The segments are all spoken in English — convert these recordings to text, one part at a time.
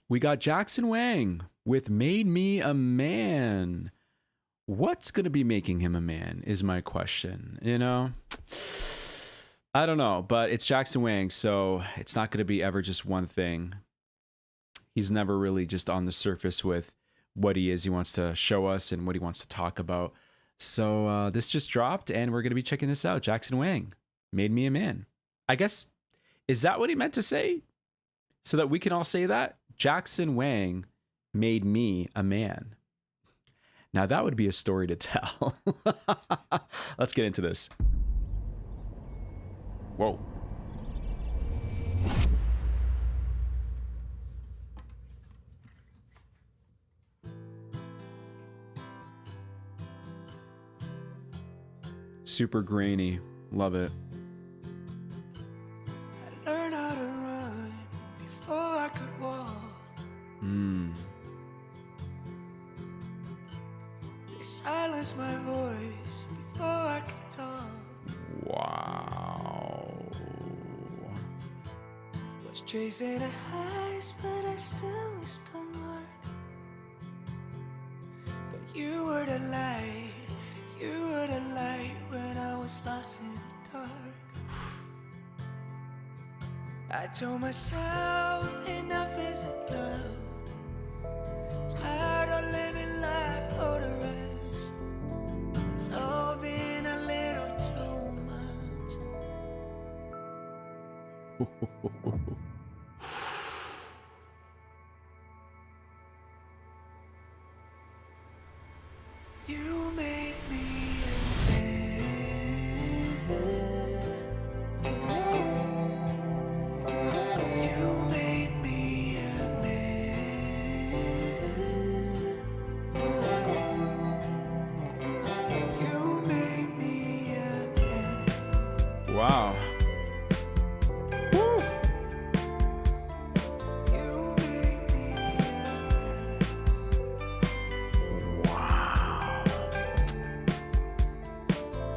we got Jackson Wang with Made Me a Man. What's going to be making him a man is my question. You know, I don't know, but it's Jackson Wang, so it's not going to be ever just one thing. He's never really just on the surface with what he is. He wants to show us and what he wants to talk about. So this just dropped, and we're going to be checking this out. Jackson Wang, Made Me a Man. I guess, is that what he meant to say? So that we can all say that? Jackson Wang made me a man. Now that would be a story to tell. Let's get into this. Whoa. Super grainy. Love it. I learned how to run before I could walk. They silenced my voice before I could talk. Wow. Was chasing a heist, but I still missed the mark. But you were the light. You were the light when I was lost in the dark. I told myself enough isn't love. Tired of living life for the rest. It's all been a little too much. You made me a man. You made me a man. You made me a man. Wow. Woo. You made me a man. Wow.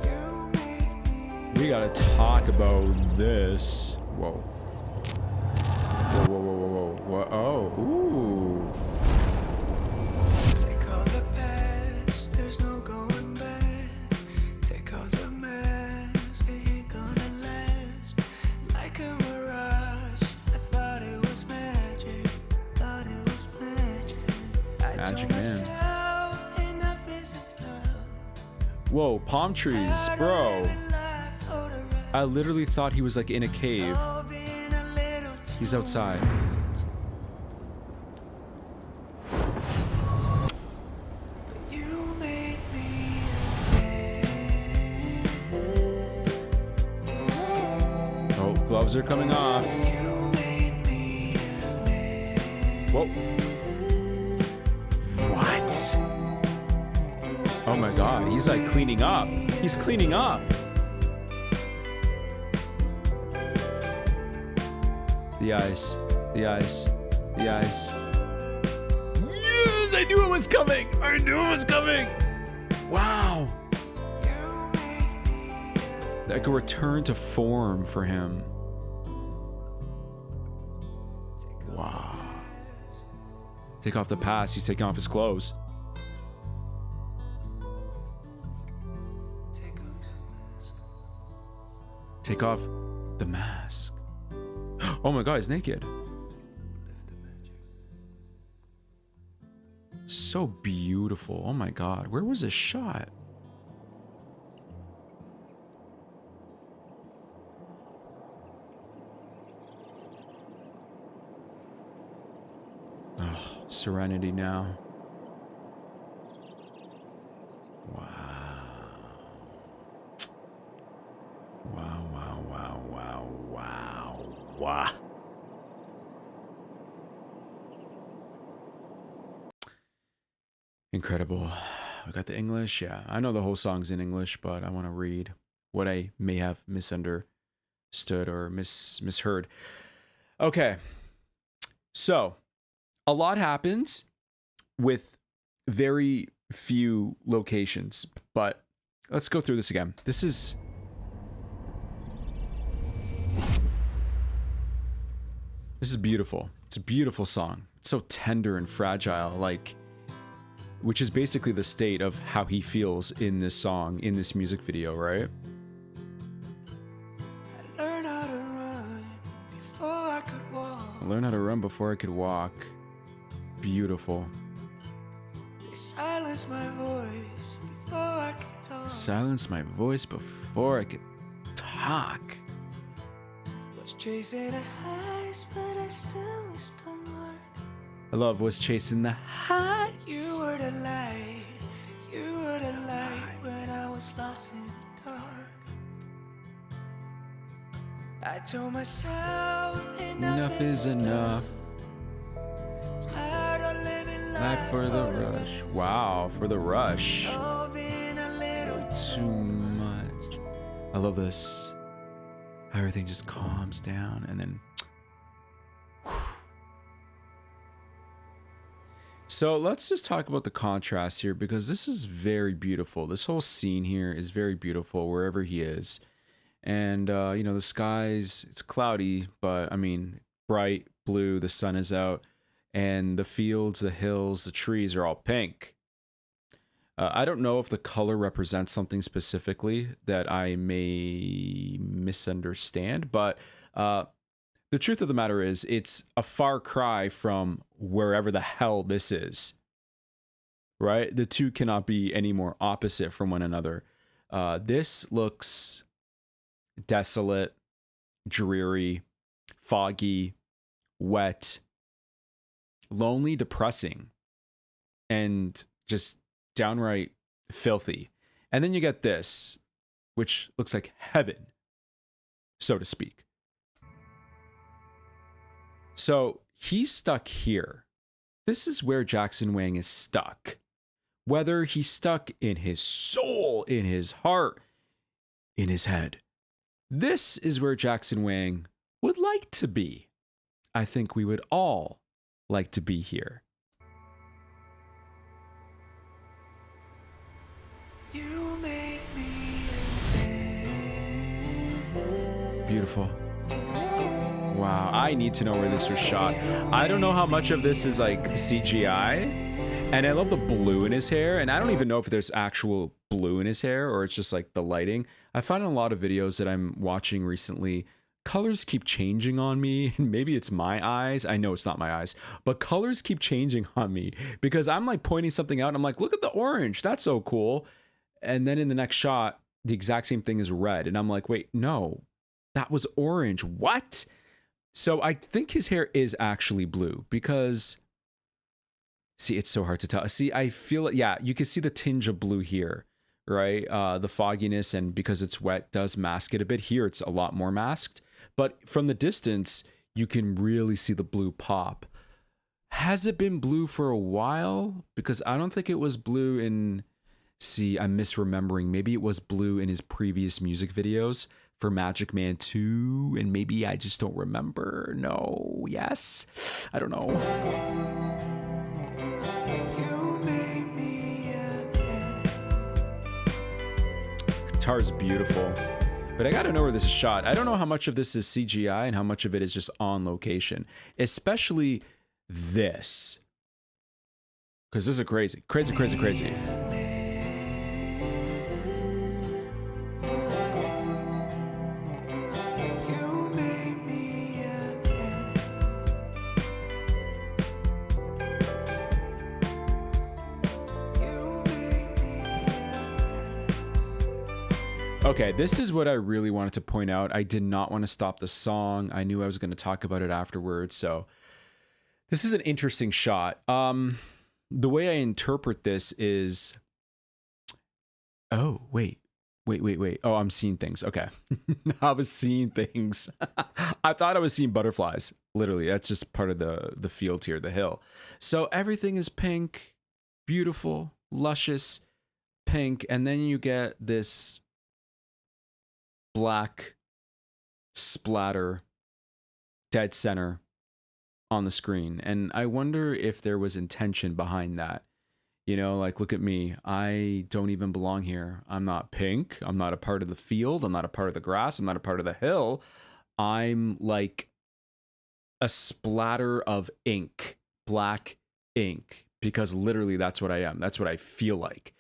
You made me. We gotta talk about this. Whoa. Whoa, whoa, whoa, whoa, whoa. Whoa. Oh, ooh. Take all the past, there's no going back. Take all the mask, it ain't gonna last. Like a mirage, I thought it was magic. Thought it was magic. I Magic told man. myself enough isn't love. Whoa, palm trees, bro. Living life for the rest. I literally thought he was like in a cave. All been a little too He's outside. You made me a man. Oh, gloves are coming off. You made me a man. Whoa. What? Oh my god, he's like cleaning up. He's cleaning up. The eyes. The eyes. The eyes. Yes! I knew it was coming! I knew it was coming! Wow. You made me Like a return to form for him. Wow. Take off the past. He's taking off his clothes. Take off the mask. Oh my god, he's naked. So beautiful. Oh my god, where was this shot? Oh, serenity now. Wow. Wow, wow, wow, wow, wow, wow. Incredible. We got the English. Yeah, I know the whole song's in English, but I want to read what I may have misunderstood or misheard. Okay. So, a lot happens with very few locations, but let's go through this again. This is beautiful. It's a beautiful song. so tender and fragile, like, which is basically the state of how he feels in this song, in this music video, right? I learned how to run before I could walk. I learned how to run before I could walk. Beautiful. They silenced my voice before I could talk. Silence my voice before I could talk. Was chasing a highs, but I still missed the mark. I love was chasing the highs. You were the light, you were the light when I was lost in the dark. I told myself Enough is enough. Tired of living Life for the rush. Wow, for the rush. Oh, being a little Too much. I love this. How everything just calms down and then. So let's just talk about the contrast here, because this is very beautiful. This whole scene here is very beautiful wherever he is. And, you know, the skies, it's cloudy, but I mean, bright blue, the sun is out, and the fields, the hills, the trees are all pink. I don't know if the color represents something specifically that I may misunderstand, but the truth of the matter is it's a far cry from wherever the hell this is, right? The two cannot be any more opposite from one another. This looks desolate, dreary, foggy, wet, lonely, depressing, and just downright filthy. And then you get this, which looks like heaven, so to speak. So he's stuck here. This is where Jackson Wang is stuck. Whether he's stuck in his soul, in his heart, in his head. This is where Jackson Wang would like to be. I think we would all like to be here. You make me Beautiful. Wow, I need to know where this was shot. I don't know how much of this is like CGI. And I love the blue in his hair. And I don't even know if there's actual blue in his hair or it's just like the lighting. I found in a lot of videos that I'm watching recently, colors keep changing on me. And maybe it's my eyes. I know it's not my eyes. But colors keep changing on me because I'm like pointing something out. And I'm like, look at the orange. That's so cool. And then in the next shot, the exact same thing is red. And I'm like, wait, no, that was orange. What? So I think his hair is actually blue because, see, it's so hard to tell. See, I feel it. Yeah, you can see the tinge of blue here, right? The fogginess, and because it's wet, does mask it a bit. Here, it's a lot more masked. But from the distance, you can really see the blue pop. Has it been blue for a while? Because I don't think it was blue in... See, I'm misremembering. Maybe it was blue in his previous music videos for Magic Man 2, and maybe I just don't remember. No, yes, I don't know. You make me Guitar's beautiful, but I gotta know where this is shot. I don't know how much of this is CGI and how much of it is just on location, especially this, because this is crazy, crazy, crazy, crazy. Okay, this is what I really wanted to point out. I did not want to stop the song. I knew I was going to talk about it afterwards. So this is an interesting shot. The way I interpret this is, oh, wait. Oh, I'm seeing things. Okay. I was seeing things. I thought I was seeing butterflies. Literally, that's just part of the field here, the hill. So everything is pink, beautiful, luscious, pink. And then you get this black splatter dead center on the screen. And I wonder if there was intention behind that. You know, like, look at me. I don't even belong here. I'm not pink. I'm not a part of the field. I'm not a part of the grass. I'm not a part of the hill. I'm like a splatter of ink black ink, because literally that's what I am. That's what I feel like.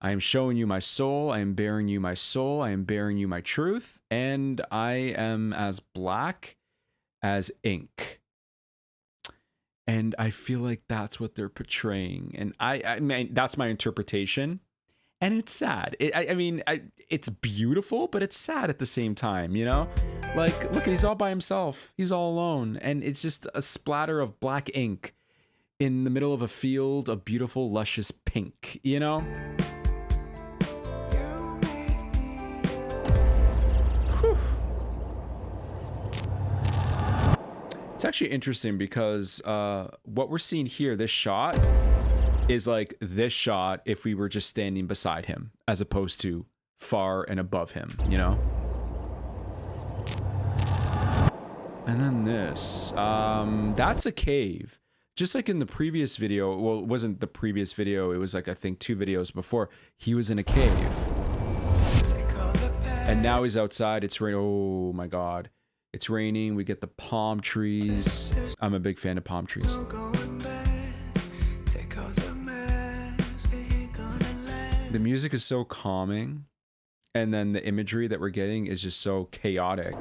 I am showing you my soul. I am bearing you my soul. I am bearing you my truth. And I am as black as ink. And I feel like that's what they're portraying. And I mean, that's my interpretation. And it's sad. It's beautiful, but it's sad at the same time, you know? Like, look, he's all by himself. He's all alone. And it's just a splatter of black ink in the middle of a field of beautiful, luscious pink, you know? Whew. It's actually interesting because what we're seeing here, this shot, is like this shot if we were just standing beside him as opposed to far and above him, you know? And then this, that's a cave. Just like in the previous video, well, it wasn't the previous video, it was like, I think 2 videos before, he was in a cave. And now he's outside, it's raining, oh my God. It's raining, we get the palm trees. I'm a big fan of palm trees. The music is so calming, and then the imagery that we're getting is just so chaotic.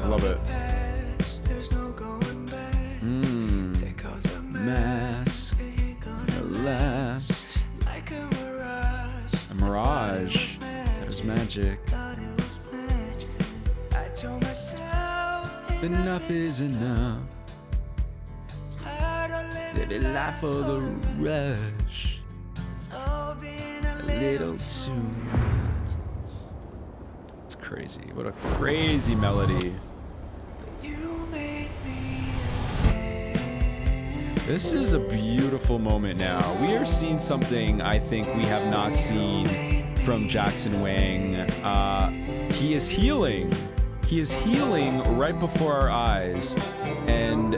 I love it. Mask, last, a mirage. That was magic. Enough is enough. Little life for the rush. A little too much. It's crazy. What a crazy melody. This is a beautiful moment now. We are seeing something I think we have not seen from Jackson Wang. He is healing. He is healing right before our eyes. And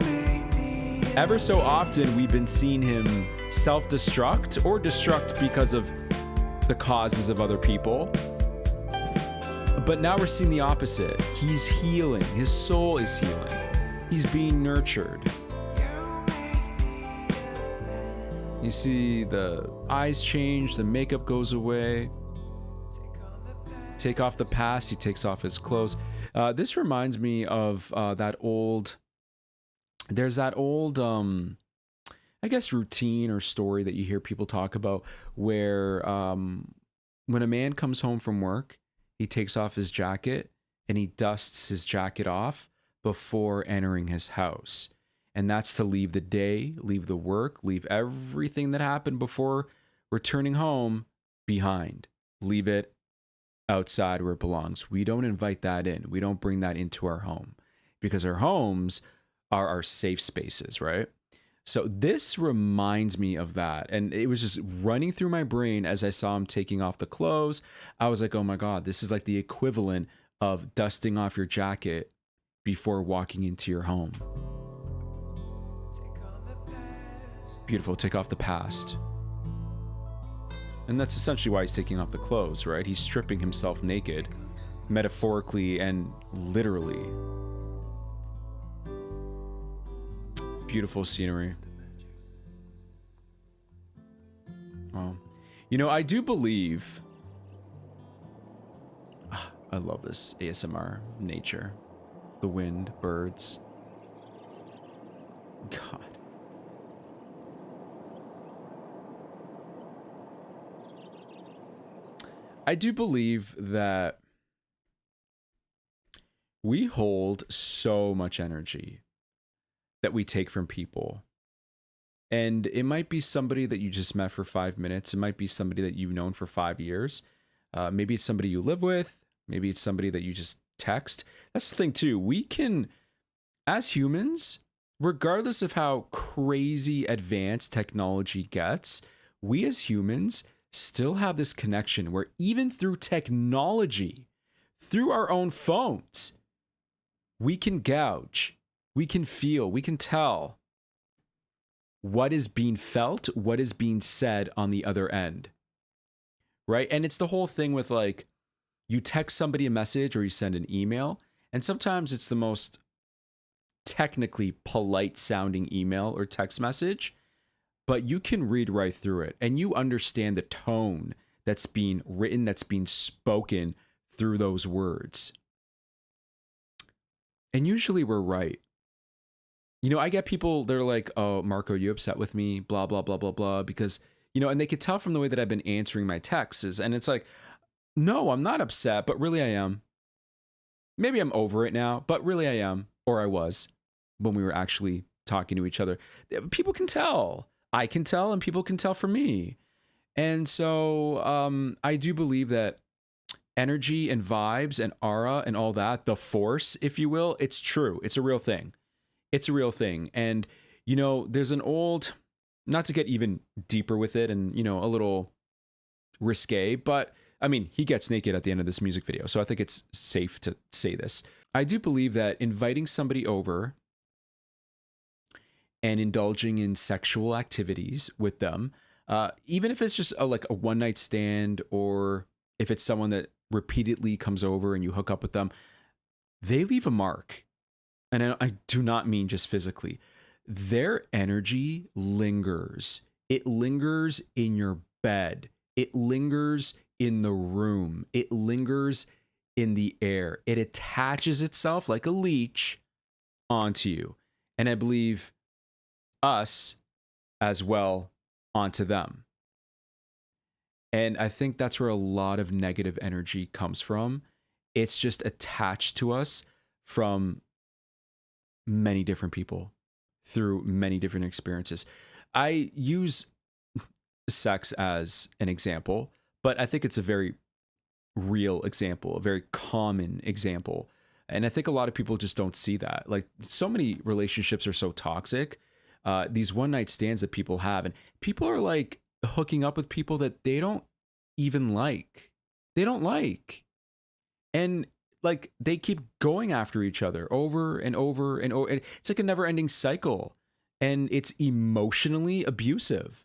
ever so often, we've been seeing him self-destruct or destruct because of the causes of other people. But now we're seeing the opposite. He's healing. His soul is healing. He's being nurtured. You see the eyes change, the makeup goes away. Take off the past, he takes off his clothes. This reminds me of there's that old, I guess, routine or story that you hear people talk about where when a man comes home from work, he takes off his jacket and he dusts his jacket off before entering his house. And that's to leave the day, leave the work, leave everything that happened before returning home behind. Leave it outside where it belongs. We don't invite that in. We don't bring that into our home because our homes are our safe spaces, right? So this reminds me of that. And it was just running through my brain as I saw him taking off the clothes. I was like, oh my God, this is like the equivalent of dusting off your jacket before walking into your home. Beautiful, take off the past. And that's essentially why he's taking off the clothes, right? He's stripping himself naked, metaphorically and literally. Beautiful scenery. Wow. You know, I do believe... I love this ASMR, nature, the wind, birds. God. I do believe that we hold so much energy that we take from people. And it might be somebody that you just met for 5 minutes. It might be somebody that you've known for 5 years. Maybe it's somebody you live with. Maybe it's somebody that you just text. That's the thing too. We can, as humans, regardless of how crazy advanced technology gets, we as humans still have this connection where even through technology, through our own phones, we can gauge, we can feel, we can tell what is being felt, what is being said on the other end, right? And it's the whole thing with like, you text somebody a message or you send an email, and sometimes it's the most technically polite sounding email or text message, but you can read right through it and you understand the tone that's being written, that's being spoken through those words. And usually we're right. You know, I get people, they're like, oh, Marco, you upset with me, blah, blah, blah, blah, blah, because, you know, and they could tell from the way that I've been answering my texts. And it's like, no, I'm not upset, but really I am. Maybe I'm over it now, but really I am, or I was when we were actually talking to each other. People can tell. I can tell, and people can tell from me. And so I do believe that energy and vibes and aura and all that, the force, if you will, it's true. It's a real thing. It's a real thing. And, you know, there's an old, not to get even deeper with it and, you know, a little risque, but I mean, he gets naked at the end of this music video. So I think it's safe to say this. I do believe that inviting somebody over and indulging in sexual activities with them, even if it's just like a one night stand, or if it's someone that repeatedly comes over and you hook up with them, they leave a mark. And I do not mean just physically. Their energy lingers. It lingers in your bed. It lingers in the room. It lingers in the air. It attaches itself like a leech onto you. And I believe us as well onto them. And I think that's where a lot of negative energy comes from. It's just attached to us from many different people through many different experiences. I use sex as an example, but I think it's a very real example, a very common example. And I think a lot of people just don't see that. Like, so many relationships are so toxic. These one night stands that people have, and people are like hooking up with people that they don't even like. They don't like. And like, they keep going after each other over and over and over. It's like a never ending cycle, and it's emotionally abusive,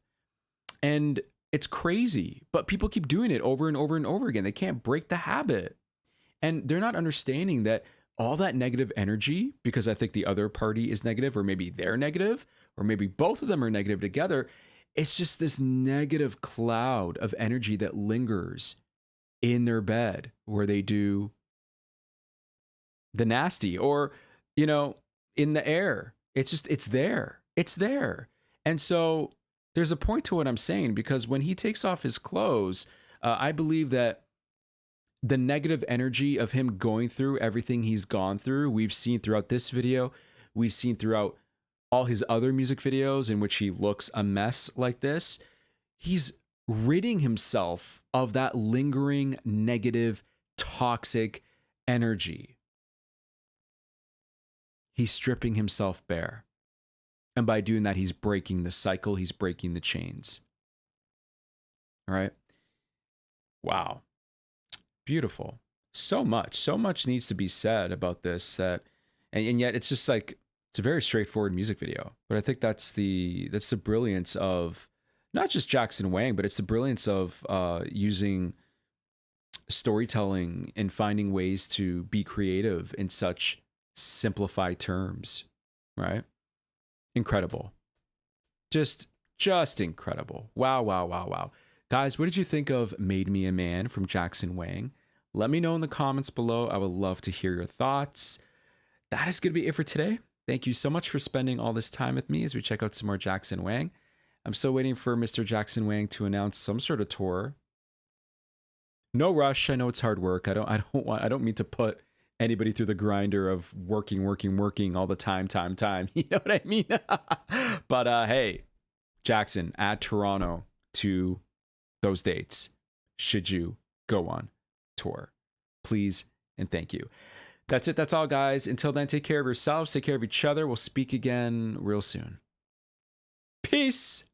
and it's crazy, but people keep doing it over and over and over again. They can't break the habit, and they're not understanding that all that negative energy, because I think the other party is negative, or maybe they're negative, or maybe both of them are negative together. It's just this negative cloud of energy that lingers in their bed where they do the nasty, or, you know, in the air. It's just, it's there. It's there. And so there's a point to what I'm saying, because when he takes off his clothes, I believe that the negative energy of him going through everything he's gone through, we've seen throughout this video, we've seen throughout all his other music videos in which he looks a mess like this. He's ridding himself of that lingering, negative, toxic energy. He's stripping himself bare. And by doing that, he's breaking the cycle. He's breaking the chains. All right. Wow. Beautiful. So much needs to be said about this, that, and yet it's just like, it's a very straightforward music video. But I think that's the brilliance of not just Jackson Wang, but it's the brilliance of using storytelling and finding ways to be creative in such simplified terms, right? Incredible. Just incredible. Wow. Guys, what did you think of Made Me a Man from Jackson Wang? Let me know in the comments below. I would love to hear your thoughts. That is going to be it for today. Thank you so much for spending all this time with me as we check out some more Jackson Wang. I'm still waiting for Mr. Jackson Wang to announce some sort of tour. No rush. I know it's hard work. I don't mean to put anybody through the grinder of working all the time. You know what I mean? But hey, Jackson, add Toronto to those dates should you go on tour. Please and thank you. That's it. That's all, guys. Until then, take care of yourselves. Take care of each other. We'll speak again real soon. Peace.